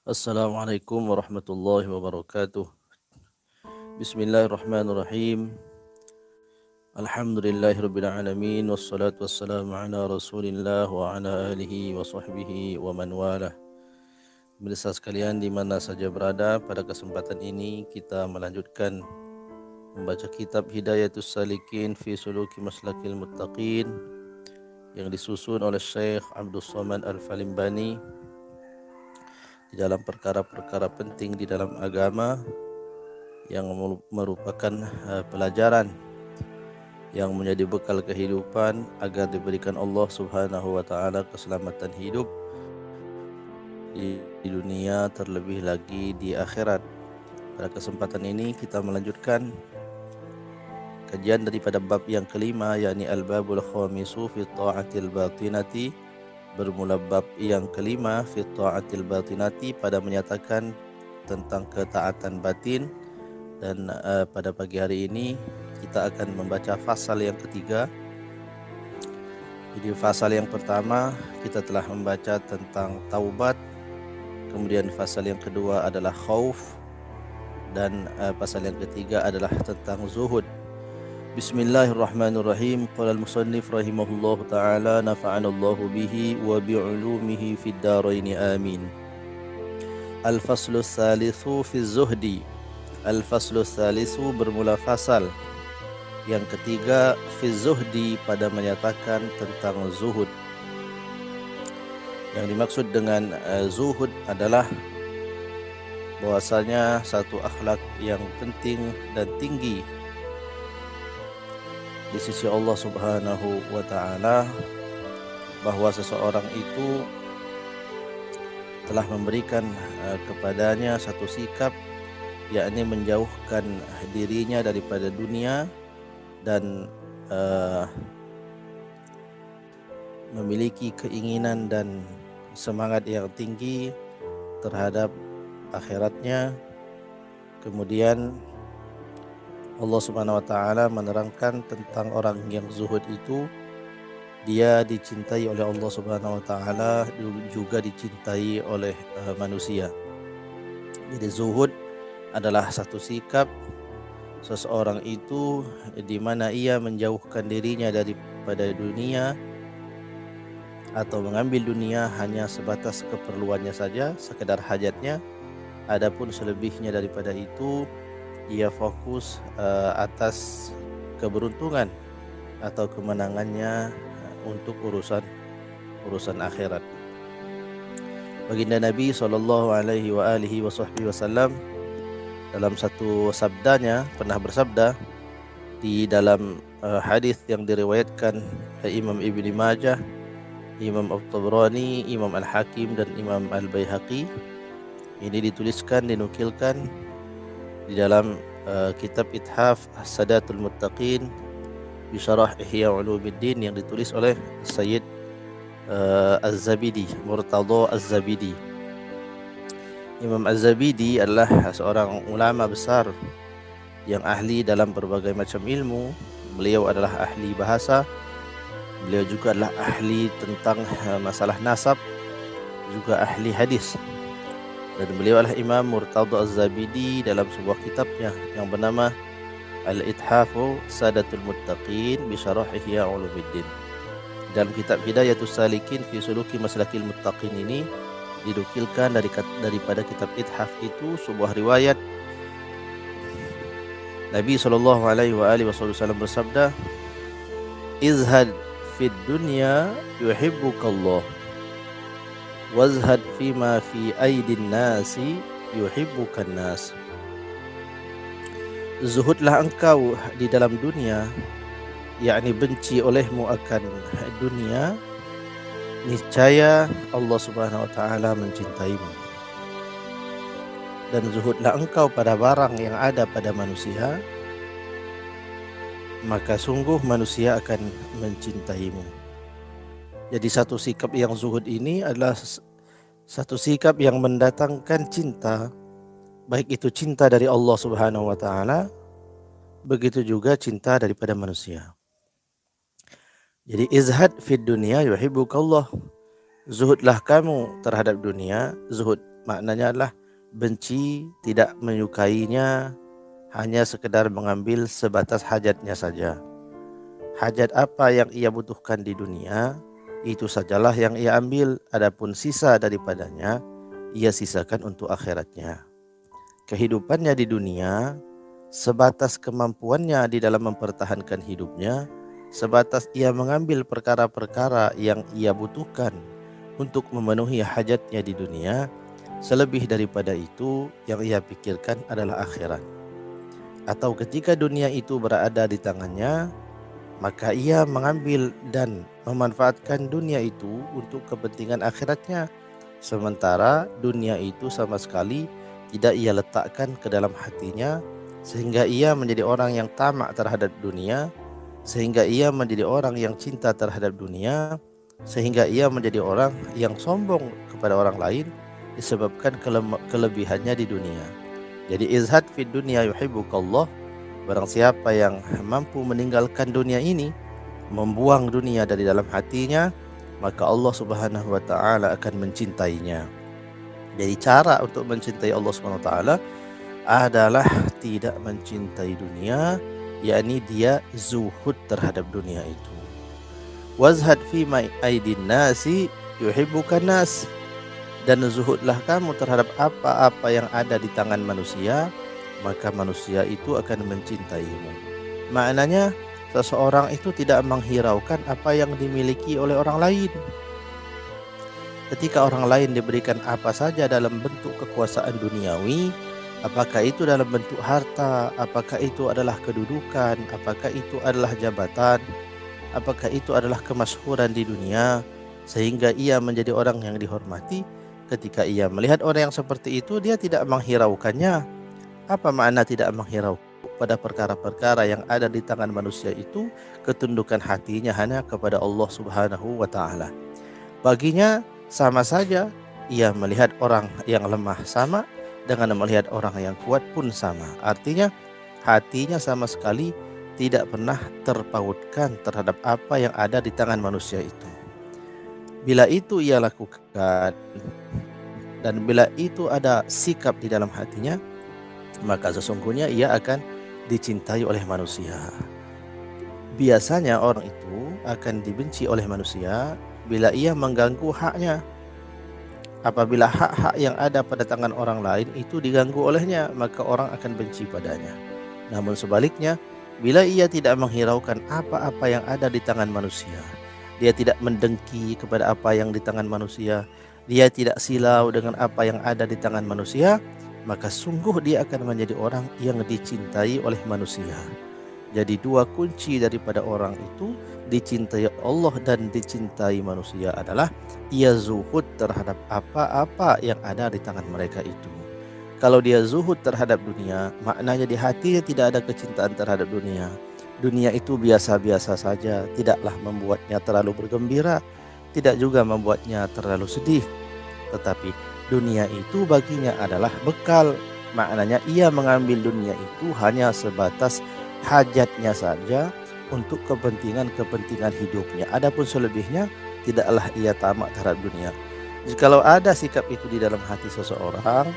Assalamualaikum warahmatullahi wabarakatuh. Bismillahirrahmanirrahim. Alhamdulillahirabbil alamin wassalatu wassalamu ala Rasulillah wa ala alihi wa sahbihi wa man walah. Pemirsa sekalian di mana saja berada, pada kesempatan ini kita melanjutkan membaca kitab Hidayatus Salikin fi Suluki Maslakil Muttaqin yang disusun oleh Syekh Abdul Somad Al-Falimbani di dalam perkara-perkara penting di dalam agama yang merupakan pelajaran yang menjadi bekal kehidupan agar diberikan Allah Subhanahu wa taala keselamatan hidup di dunia, terlebih lagi di akhirat. Pada kesempatan ini kita melanjutkan kajian daripada bab yang kelima, yakni al-babul khamisu fi ta'atil batinati. Bermula bab yang kelima fi ta'atil batinati pada menyatakan tentang ketaatan batin. Dan pada pagi hari ini kita akan membaca fasal yang ketiga. Jadi fasal yang pertama kita telah membaca tentang taubat, kemudian fasal yang kedua adalah khauf, dan pasal yang ketiga adalah tentang zuhud. Bismillahirrahmanirrahim. Qala al-musannif rahimahullahu taala, nafa'anallahu bihi wa bi'ulumihi fid dharain amin. Al-faslu tsalitsu fi zuhdi. Al-faslu tsalitsu bermula fasal yang ketiga fi zuhdi pada menyatakan tentang zuhud. Yang dimaksud dengan zuhud adalah bahwasanya satu akhlak yang penting dan tinggi di sisi Allah Subhanahu wa taala, bahwa seseorang itu telah memberikan kepadanya satu sikap, yakni menjauhkan dirinya daripada dunia dan memiliki keinginan dan semangat yang tinggi terhadap akhiratnya. Kemudian Allah Subhanahu wa taala menerangkan tentang orang yang zuhud itu, dia dicintai oleh Allah Subhanahu wa taala, juga dicintai oleh manusia. Jadi zuhud adalah satu sikap seseorang itu di mana ia menjauhkan dirinya daripada dunia atau mengambil dunia hanya sebatas keperluannya saja, sekedar hajatnya. Adapun selebihnya daripada itu, ia fokus atas keberuntungan atau kemenangannya untuk urusan akhirat. Baginda Nabi SAW dalam satu sabdanya pernah bersabda di dalam hadis yang diriwayatkan Imam Ibnu Majah, Imam At-Tabrani, Imam Al-Hakim dan Imam Al-Baihaqi. Ini dituliskan, dinukilkan di dalam kitab Ithaf Sadatul Muttaqin bi Syarah Ihya Ulumuddin yang ditulis oleh Sayyid Az-Zabidi, Murtadha Az-Zabidi. Imam Az-Zabidi adalah seorang ulama besar yang ahli dalam berbagai macam ilmu. Beliau adalah ahli bahasa, beliau juga adalah ahli tentang masalah nasab, juga ahli hadis. Dan beliau adalah Imam Murtadha Az-Zabidi dalam sebuah kitabnya yang bernama Al-Ithafu Sadatul Muttaqin bi Syarah Ihya Ulumuddin. Dalam kitab Hidayatus Salikin fi Suluki Maslakil Muttaqin ini dinukilkan daripada kitab Ithaf itu sebuah riwayat Nabi SAW bersabda, izhad fid dunya yuhibbukallah, wazhad fima fi aidin nasi yuhibbukan nas. Zuhudlah engkau di dalam dunia, yakni benci olehmu akan dunia, niscaya Allah Subhanahu wa taala mencintaimu. Dan zuhudlah engkau pada barang yang ada pada manusia, maka sungguh manusia akan mencintaimu. Jadi satu sikap yang zuhud ini adalah satu sikap yang mendatangkan cinta, baik itu cinta dari Allah Subhanahu wa taala, begitu juga cinta daripada manusia. Jadi izhad fid dunya yuhibbukallah. Zuhudlah kamu terhadap dunia, zuhud maknanya adalah benci, tidak menyukainya, hanya sekedar mengambil sebatas hajatnya saja. Hajat apa yang ia butuhkan di dunia, itu sajalah yang ia ambil, adapun sisa daripadanya ia sisakan untuk akhiratnya. Kehidupannya di dunia sebatas kemampuannya di dalam mempertahankan hidupnya, sebatas ia mengambil perkara-perkara yang ia butuhkan untuk memenuhi hajatnya di dunia. Selebih daripada itu yang ia pikirkan adalah akhirat. Atau ketika dunia itu berada di tangannya, maka ia mengambil dan memanfaatkan dunia itu untuk kepentingan akhiratnya. Sementara dunia itu sama sekali tidak ia letakkan ke dalam hatinya, sehingga ia menjadi orang yang tamak terhadap dunia, sehingga ia menjadi orang yang cinta terhadap dunia, sehingga ia menjadi orang yang sombong kepada orang lain disebabkan kelebihannya di dunia. Jadi izhad fid dunya yuhibbukallah. Barang siapa yang mampu meninggalkan dunia ini, membuang dunia dari dalam hatinya, maka Allah Subhanahu wa taala akan mencintainya. Jadi cara untuk mencintai Allah Subhanahu wa taala adalah tidak mencintai dunia, yakni dia zuhud terhadap dunia itu. Wazhad fi ma aidin nasi yuhibbukan nas. Dan zuhudlah kamu terhadap apa-apa yang ada di tangan manusia, maka manusia itu akan mencintaimu. Maknanya seseorang itu tidak menghiraukan apa yang dimiliki oleh orang lain. Ketika orang lain diberikan apa saja dalam bentuk kekuasaan duniawi, apakah itu dalam bentuk harta, apakah itu adalah kedudukan, apakah itu adalah jabatan, apakah itu adalah kemasyhuran di dunia, sehingga ia menjadi orang yang dihormati. Ketika ia melihat orang yang seperti itu, dia tidak menghiraukannya. Apa makna tidak menghirau? Pada perkara-perkara yang ada di tangan manusia itu, ketundukan hatinya hanya kepada Allah Subhanahu wa taala. Baginya sama saja, ia melihat orang yang lemah sama dengan melihat orang yang kuat pun sama. Artinya hatinya sama sekali tidak pernah terpautkan terhadap apa yang ada di tangan manusia itu. Bila itu ia lakukan dan bila itu ada sikap di dalam hatinya, maka sesungguhnya ia akan dicintai oleh manusia. Biasanya orang itu akan dibenci oleh manusia bila ia mengganggu haknya. Apabila hak-hak yang ada pada tangan orang lain itu diganggu olehnya, maka orang akan benci padanya. Namun sebaliknya, bila ia tidak menghiraukan apa-apa yang ada di tangan manusia, dia tidak mendengki kepada apa yang di tangan manusia, dia tidak silau dengan apa yang ada di tangan manusia, maka sungguh dia akan menjadi orang yang dicintai oleh manusia. Jadi dua kunci daripada orang itu dicintai Allah dan dicintai manusia adalah ia zuhud terhadap apa-apa yang ada di tangan mereka itu. Kalau dia zuhud terhadap dunia, maknanya di hatinya tidak ada kecintaan terhadap dunia. Dunia itu biasa-biasa saja, tidaklah membuatnya terlalu bergembira, tidak juga membuatnya terlalu sedih. Tetapi dunia itu baginya adalah bekal. Maknanya ia mengambil dunia itu hanya sebatas hajatnya saja untuk kepentingan-kepentingan hidupnya. Adapun selebihnya tidaklah ia tamak terhadap dunia. Jikalau ada sikap itu di dalam hati seseorang,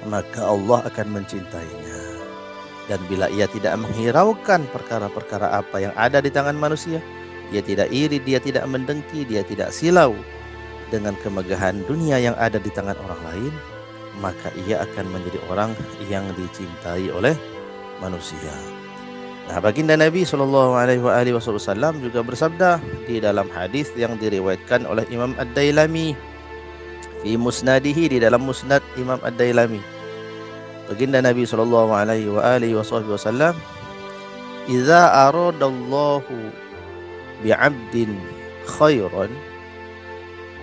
maka Allah akan mencintainya. Dan bila ia tidak menghiraukan perkara-perkara apa yang ada di tangan manusia, dia tidak iri, dia tidak mendengki, dia tidak silau dengan kemegahan dunia yang ada di tangan orang lain, maka ia akan menjadi orang yang dicintai oleh manusia. Nah, baginda Nabi SAW juga bersabda di dalam hadis yang diriwayatkan oleh Imam Ad-Dailami fi musnadihi, di dalam musnad Imam Ad-Dailami. Baginda Nabi SAW, "Idza aradallahu bi'abdin khairan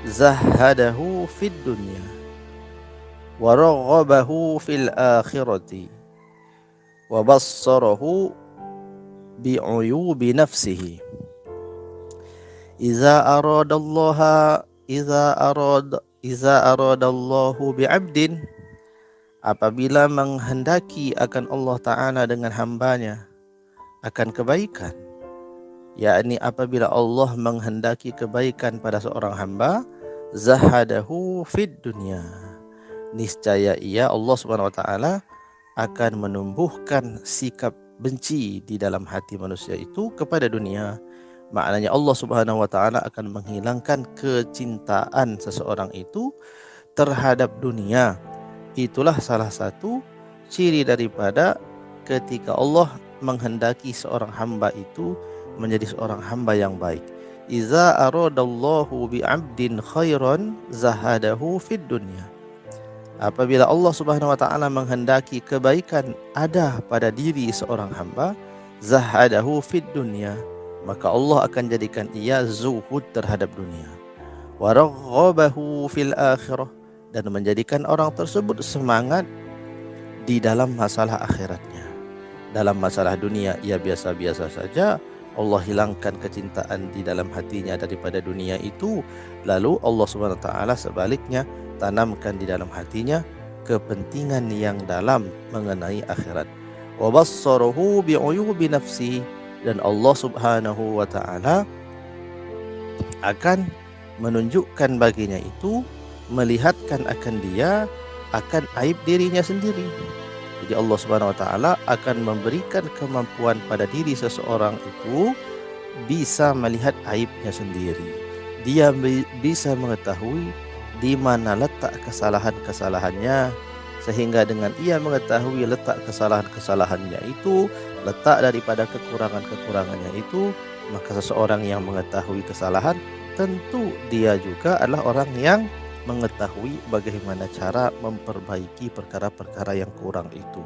zahadahu fid dunya wa raghabahu fil akhirati wa bassarahu bi'uyubi nafsihi." Idza aradallahu bi'abdin, apabila menghendaki akan Allah Ta'ala dengan hambanya akan kebaikan, yakni apabila Allah menghendaki kebaikan pada seorang hamba, zahadahu fid dunya, niscaya ia Allah Subhanahu wa taala akan menumbuhkan sikap benci di dalam hati manusia itu kepada dunia. Maknanya Allah Subhanahu wa taala akan menghilangkan kecintaan seseorang itu terhadap dunia. Itulah salah satu ciri daripada ketika Allah menghendaki seorang hamba itu menjadi seorang hamba yang baik. Iza aradallahu bi'abdin khairan zahadahu fid dunya. Apabila Allah Subhanahu wa taala menghendaki kebaikan ada pada diri seorang hamba, zahadahu fid dunya, maka Allah akan jadikan ia zuhud terhadap dunia. Wa raghabahu fil akhirah, dan menjadikan orang tersebut semangat di dalam masalah akhiratnya. Dalam masalah dunia ia biasa-biasa saja, Allah hilangkan kecintaan di dalam hatinya daripada dunia itu, lalu Allah Subhanahu wa taala sebaliknya tanamkan di dalam hatinya kepentingan yang dalam mengenai akhirat. Wa bassarahu bi'uyubi nafsi, dan Allah Subhanahu wa taala akan menunjukkan baginya itu, melihatkan akan dia akan aib dirinya sendiri. Jadi Allah Subhanahu wa taala akan memberikan kemampuan pada diri seseorang itu bisa melihat aibnya sendiri. Dia bisa mengetahui di mana letak kesalahan-kesalahannya, sehingga dengan ia mengetahui letak kesalahan-kesalahannya itu, letak daripada kekurangan-kekurangannya itu, maka seseorang yang mengetahui kesalahan tentu dia juga adalah orang yang mengetahui bagaimana cara memperbaiki perkara-perkara yang kurang itu.